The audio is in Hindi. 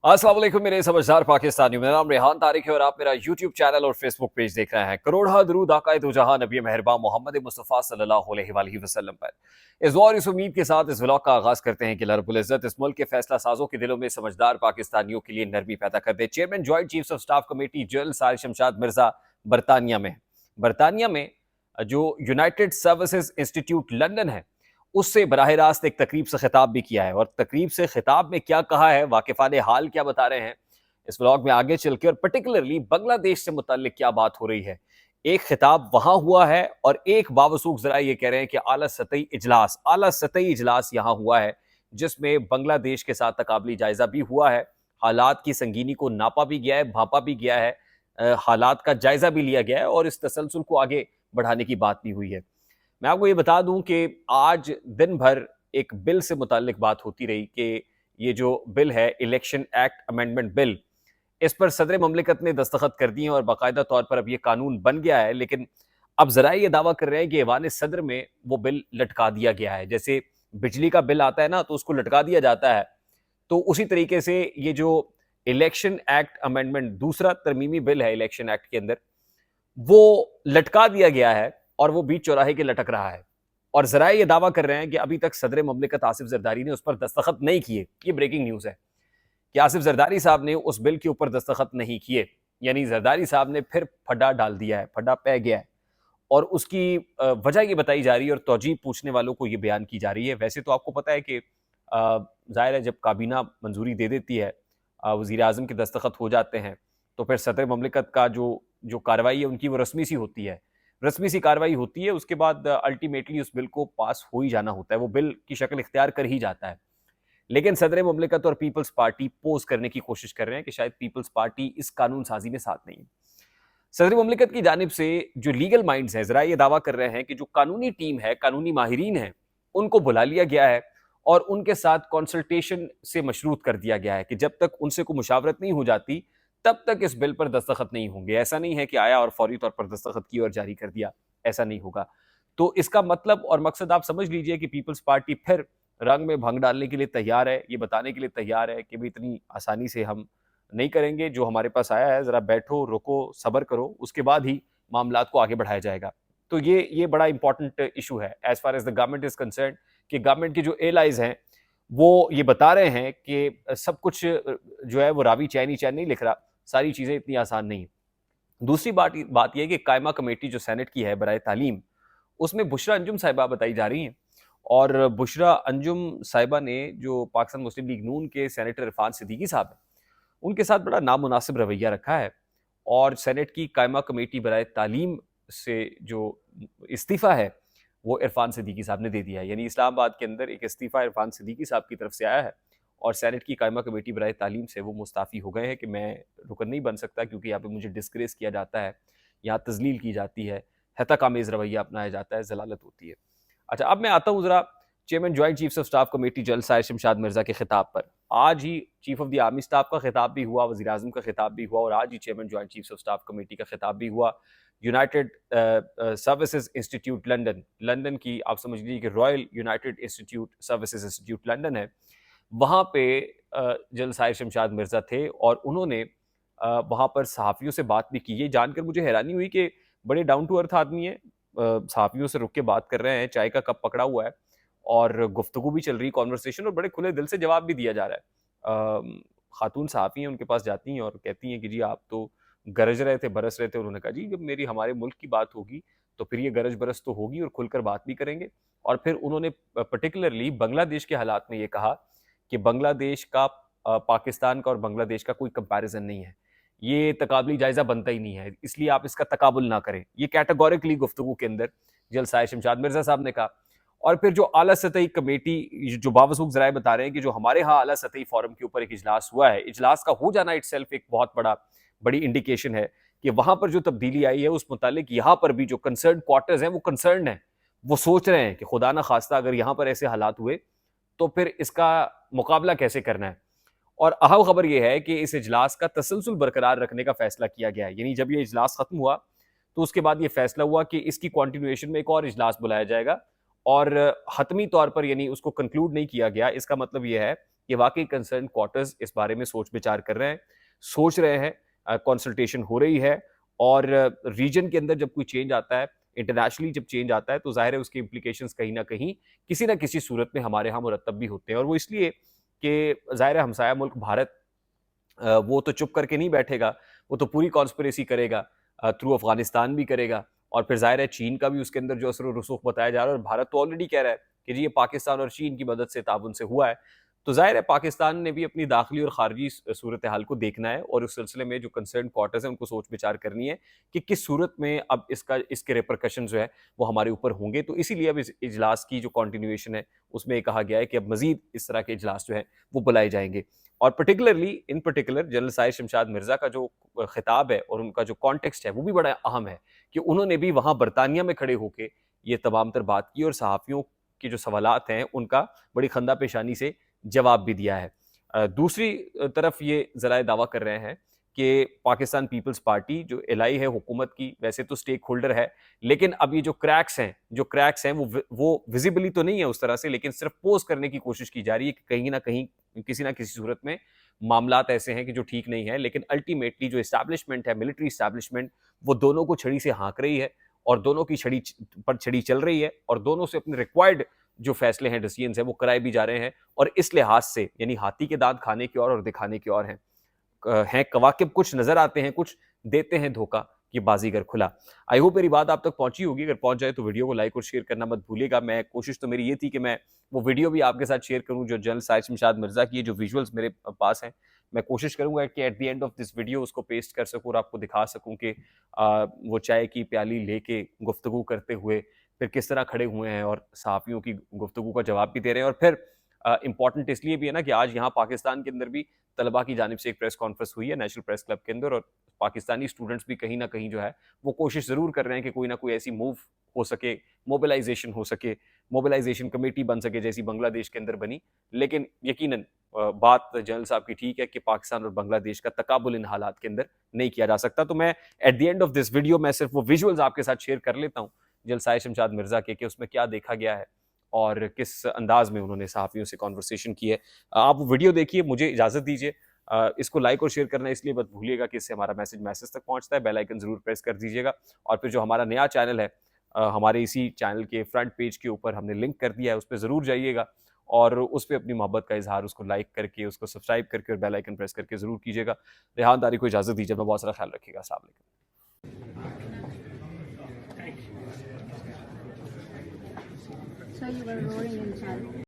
अस्सलाम वालेकुम मेरे समझदार पाकिस्तानियों। मेरा नाम रेहान तारिक है और आप मेरा यूट्यूब चैनल और फेसबुक पेज देख रहे हैं। करोड़ा दरूद आकाए दो जहां नबी मेहरबान मोहम्मद मुस्तफ़ा सल्लल्लाहु अलैहि वसल्लम पर। इस और इस उम्मीद के साथ इस व्लॉग का आगाज करते हैं कि अल्लाह रब्बुल इज्जत इस मुल्क के फैसला साजों के दिलों में समझदार पाकिस्तानियों के लिए नरमी पैदा कर दे। Chairman joint chiefs of staff committee general Sahir Shamshad Mirza बरतानिया में जो यूनाइटेड सर्विसेज इंस्टीट्यूट लंदन है उससे बराह रास्त एक तकरीब से खिताब भी किया है। और तकरीब से खिताब में क्या कहा है, वाकिफान हाल क्या बता रहे हैं, इस व्लॉग में आगे चल के, और पर्टिकुलरली बांग्लादेश से मुताल्लिक क्या बात हो रही है। एक खिताब वहां हुआ है और एक बावसूख जरा ये कह रहे हैं कि आला सतही इजलास यहां हुआ है, जिसमें बांग्लादेश के साथ तकाबली जायजा भी हुआ है। हालात की संगीनी को नापा भी गया है, भापा भी गया है, हालात का जायजा भी लिया गया है और इस तसलसल को आगे बढ़ाने की बात भी हुई है। मैं आपको ये बता दूं कि आज दिन भर एक बिल से मुताल्लिक बात होती रही कि ये जो बिल है, इलेक्शन एक्ट अमेंडमेंट बिल, इस पर सदर ममलिकत ने दस्तखत कर दिए हैं और बाकायदा तौर पर अब ये कानून बन गया है। लेकिन अब जरा ये दावा कर रहे हैं कि ऐवान सदर में वो बिल लटका दिया गया है। जैसे बिजली का बिल आता है ना, तो उसको लटका दिया जाता है, तो उसी तरीके से ये जो इलेक्शन एक्ट अमेंडमेंट दूसरा तरमीमी बिल है इलेक्शन एक्ट के अंदर, वो लटका दिया गया है और वो बीच चौराहे के लटक रहा है। और जरा ये दावा कर रहे हैं कि अभी तक सदर ममलिकत आसिफ जरदारी ने उस पर दस्तखत नहीं किए। ये ब्रेकिंग न्यूज है कि आसिफ जरदारी साहब ने उस बिल के ऊपर दस्तखत नहीं किए, यानी जरदारी साहब ने फिर फड्डा डाल दिया है, फड्डा पै गया है। और उसकी वजह ये बताई जा रही है और तौजीह पूछने वालों को ये बयान की जा रही है। वैसे तो आपको पता है कि जाहिर है, जब काबीना मंजूरी दे देती है, वजीर आजम के दस्तखत हो जाते हैं, तो फिर सदर ममलिकत का जो जो कार्रवाई है उनकी वो रस्मी सी होती है, रस्मी सी कार्रवाई होती है। उसके बाद अल्टीमेटली उस बिल को पास हो ही जाना होता है, वो बिल की शक्ल इख्तियार कर ही जाता है। लेकिन सदर ममलिकत और पीपल्स पार्टी पोज करने की कोशिश कर रहे हैं कि शायद पीपल्स पार्टी इस कानून साजी में साथ नहीं है। सदर ममलिकत की जानिब से जो लीगल माइंड्स हैं, जरा ये दावा कर रहे हैं कि जो कानूनी टीम है, कानूनी माहिरीन है, उनको बुला लिया गया है और उनके साथ कंसल्टेशन से मशरूत कर दिया गया है कि जब तक उनसे कोई मुशावरत नहीं हो जाती तब तक इस बिल पर दस्तखत नहीं होंगे। ऐसा नहीं है कि आया और फौरी तौर पर दस्तखत किया और जारी कर दिया, ऐसा नहीं होगा। तो इसका मतलब और मकसद आप समझ लीजिए कि पीपल्स पार्टी फिर रंग में भंग डालने के लिए तैयार है, ये बताने के लिए तैयार है कि भाई इतनी आसानी से हम नहीं करेंगे, जो हमारे पास आया है जरा बैठो, रुको, सब्र करो, उसके बाद ही मामलात को आगे बढ़ाया जाएगा। तो ये बड़ा इंपॉर्टेंट इशू है as far as the government is concern, कि गवर्नमेंट के जो एलाइज हैं वो ये बता रहे हैं कि सब कुछ जो है वो रावी चैन ही चैन नहीं लिख रहा, सारी चीजें इतनी आसान नहीं है। दूसरी बात यह है कि कायमा कमेटी जो सेनेट की है बराए तालीम, उसमें बुशरा अंजुम साहिबा बताई जा रही हैं। और बुशरा अंजुम साहिबा ने जो पाकिस्तान मुस्लिम लीग नून के सेनेटर इरफान सिद्दीकी साहब हैं, उनके साथ बड़ा नामुनासिब रवैया रखा है और सेनेट की कायमा कमेटी बराए तालीम से जो इस्तीफ़ा है वो इरफान सिद्दीकी साहब ने दे दिया है। यानी इस्लामाबाद के अंदर एक इस्तीफ़ा इरफान सिद्दीकी साहब की तरफ से आया है और सेनेट की कायमा कमेटी बराए तालीम से वो मुस्ताफ़ी हो गए हैं कि मैं रुकन नहीं बन सकता, क्योंकि यहाँ पे मुझे डिस्ग्रेस किया जाता है, यहाँ तजलील की जाती है, हतकामेज़ रवैया अपनाया जाता है, जलालत होती है। अच्छा, अब मैं आता हूँ ज़रा chairman joint chiefs of staff committee general Sahir Shamshad Mirza के खिताब पर। आज ही chief of the army staff का खिताब भी हुआ, वज़ीर आज़म का खिताब भी हुआ और आज ही chairman joint chiefs of staff committee का खिताब भी हुआ। यूनाइटेड सर्विसेज इंस्टीट्यूट लंदन की आप समझ लीजिए कि royal United institute services institute London है, वहाँ पे जनरल साहिर शमशाद मिर्जा थे और उन्होंने वहाँ पर सहाफ़ियों से बात भी की। ये जानकर मुझे हैरानी हुई कि बड़े डाउन टू अर्थ आदमी है, सहाफ़ियों से रुक के बात कर रहे हैं, चाय का कप पकड़ा हुआ है और गुफ्तगू भी चल रही, कॉन्वर्सेशन, और बड़े खुले दिल से जवाब भी दिया जा रहा है। खातून सहाफ़ी हैं, उनके पास जाती हैं और कहती हैं कि जी आप तो गरज रहे थे, बरस रहे थे। उन्होंने कहा जी जब मेरी हमारे मुल्क की बात होगी तो फिर ये गरज बरस तो होगी और खुलकर बात भी करेंगे। और फिर उन्होंने पर्टिकुलरली बांग्लादेश के हालात में ये कहा कि बांग्लादेश का पाकिस्तान का और बांग्लादेश का कोई कंपैरिजन नहीं है, ये तकाबली जायजा बनता ही नहीं है, इसलिए आप इसका तकाबुल ना करें। ये कैटेगोरिकली गुफ्तगू के अंदर जलसाए शमशाद मिर्जा साहब ने कहा। और फिर जो आला सतही कमेटी, जो बावसूख जराए बता रहे हैं कि जो हमारे यहाँ आला सतही फोरम के ऊपर एक इजलास हुआ है, इजलास का हो जाना इटसेल्फ एक बहुत बड़ी इंडिकेशन है कि वहां पर जो तब्दीली आई है उस मुतालिक यहाँ पर भी जो कंसर्न क्वार्टर्स हैं वो कंसर्न है, वो सोच रहे हैं कि खुदा ना खास्ता अगर यहाँ पर ऐसे हालात हुए तो फिर इसका मुकाबला कैसे करना है। और अहम खबर यह है कि इस इजलास का तसलसल बरकरार रखने का फैसला किया गया है। यानी जब ये इजलास खत्म हुआ तो उसके बाद ये फैसला हुआ कि इसकी कॉन्टिन्यूएशन में एक और इजलास बुलाया जाएगा और हतमी तौर पर यानी उसको कंक्लूड नहीं किया गया। इसका मतलब ये है कि वाकई कंसर्न क्वार्टर्स इस बारे में सोच विचार कर रहे हैं, सोच रहे हैं, कंसल्टेशन हो रही है और रीजन के अंदर जब कोई चेंज आता है, इंटरनेशनली जब चेंज आता है, तो ज़ाहिर है उसके इम्प्लीकेशंस कहीं न कहीं, किसी न किसी सूरत में हमारे यहाँ मुरतब भी होते हैं और वो इसलिए कि ज़ाहिर है हमसाया मुल्क भारत वो तो चुप करके नहीं बैठेगा, वो तो पूरी कॉन्स्पिरेसी करेगा, थ्रू अफ़गानिस्तान भी करेगा और फिर ज़ाहिर है चीन का भी उसके अंदर जो असर व रसूख बताया जा रहा है और भारत तो ऑलरेडी कह रहा है कि जी ये पाकिस्तान और चीन की मदद से ताउन से हुआ है। तो ज़ाहिर है पाकिस्तान ने भी अपनी दाखिली और ख़ारजी सूरत हाल को देखना है और उस सिलसिले में जो कंसर्न क्वार्टर्स हैं उनको सोच विचार करनी है कि किस सूरत में अब इसके रिपरकशन जो है वो हमारे ऊपर होंगे। तो इसीलिए अब इस इजलास की जो कंटिन्यूएशन है उसमें ये कहा गया है कि अब मज़ीद इस तरह के इजलास जो हैं वो बुलाए जाएँगे। और इन पर्टिकुलर जनरल साहिर शमशाद मिर्ज़ा का जो खिताब है और उनका जो कॉन्टेक्स्ट है वो भी बड़ा अहम है कि उन्होंने भी वहाँ बरतानिया में खड़े होके ये तमाम तर बात की और सहाफ़ियों के जो सवालात हैं उनका बड़ी खंदा पेशानी से जवाब भी दिया है। दूसरी तरफ ये ज़राए दावा कर रहे हैं कि पाकिस्तान पीपल्स पार्टी जो एलआई है हुकूमत की वैसे तो स्टेक होल्डर है, लेकिन अब ये जो क्रैक्स हैं वो विज़िबली तो नहीं है उस तरह से, लेकिन सिर्फ पोज़ करने की कोशिश की जा रही है कि कहीं न कहीं किसी न किसी सूरत में मामलात ऐसे हैं कि जो ठीक नहीं है। लेकिन अल्टीमेटली जो एस्टैब्लिशमेंट है, मिलिट्री एस्टैब्लिशमेंट, वो दोनों को छड़ी से हाँक रही है और दोनों की छड़ी चल रही है और दोनों से अपने रिक्वायर्ड जो फैसले हैं, डिसीजंस हैं, वो कराए भी जा रहे हैं और इस लिहाज से यानी हाथी के दांत खाने की और दिखाने की और हैं कवाकिब, कुछ नज़र आते हैं, कुछ देते हैं धोखा, ये बाज़ीगर खुला। आई होप मेरी बात आप तक पहुँची होगी, अगर पहुँच जाए तो वीडियो को लाइक और शेयर करना मत भूलिएगा। मैं कोशिश तो मेरी ये थी कि मैं वो वीडियो भी आपके साथ शेयर करूँ जो जनरल साहिर शमशाद मिर्ज़ा की जो विजुअल्स मेरे पास हैं। मैं कोशिश करूँगा कि at the end of this video उसको पेस्ट कर सकूँ और आपको दिखा सकूँ कि वो चाय की प्याली लेके गुफ्तगू करते हुए फिर किस तरह खड़े हुए हैं और सहाफ़ियों की गुफ्तगू का जवाब भी दे रहे हैं और फिर इम्पॉर्टेंट इसलिए भी है ना कि आज यहाँ पाकिस्तान के अंदर भी तलबा की जानिब से एक प्रेस कॉन्फ्रेंस हुई है नेशनल प्रेस क्लब के अंदर और पाकिस्तानी स्टूडेंट्स भी कहीं न कहीं जो है वो कोशिश ज़रूर कर रहे हैं कि कोई ना कोई ऐसी मूव हो सके, मोबिलाइज़ेशन हो सके, मोबिलाइज़ेशन कमेटी बन सके जैसी बांग्लादेश के अंदर बनी। लेकिन यकीनन बात जनरल साहब की ठीक है कि पाकिस्तान और बांग्लादेश का तकाबुल इन हालात के अंदर नहीं किया जा सकता। तो मैं at the end of this video मैं सिर्फ वो विजुअल्स आपके साथ शेयर कर लेता हूँ, जनरल साहिर शमशाद मिर्ज़ा के कि उसमें क्या देखा गया है और किस अंदाज में उन्होंने सहाफ़ियों से कॉन्वर्सेशन की है। आप वीडियो देखिए, मुझे इजाज़त दीजिए। इसको लाइक और शेयर करना इसलिए मत भूलिएगा कि इससे हमारा मैसेज तक पहुँचता है। बेल आइकन ज़रूर प्रेस कर दीजिएगा और फिर जो हमारा नया चैनल है हमारे इसी चैनल के फ्रंट पेज के ऊपर हमने लिंक कर दिया है, उस पे ज़रूर जाइएगा और उस पे अपनी मोहब्बत का इज़हार उसको लाइक करके, उसको सब्सक्राइब करके और बेल आइकन प्रेस करके ज़रूर कीजिएगा। रेहान दारी को इजाज़त दीजिए। अपना बहुत सारा ख्याल रखिएगा। अस्सलाम वालेकुम। So you were rolling inside.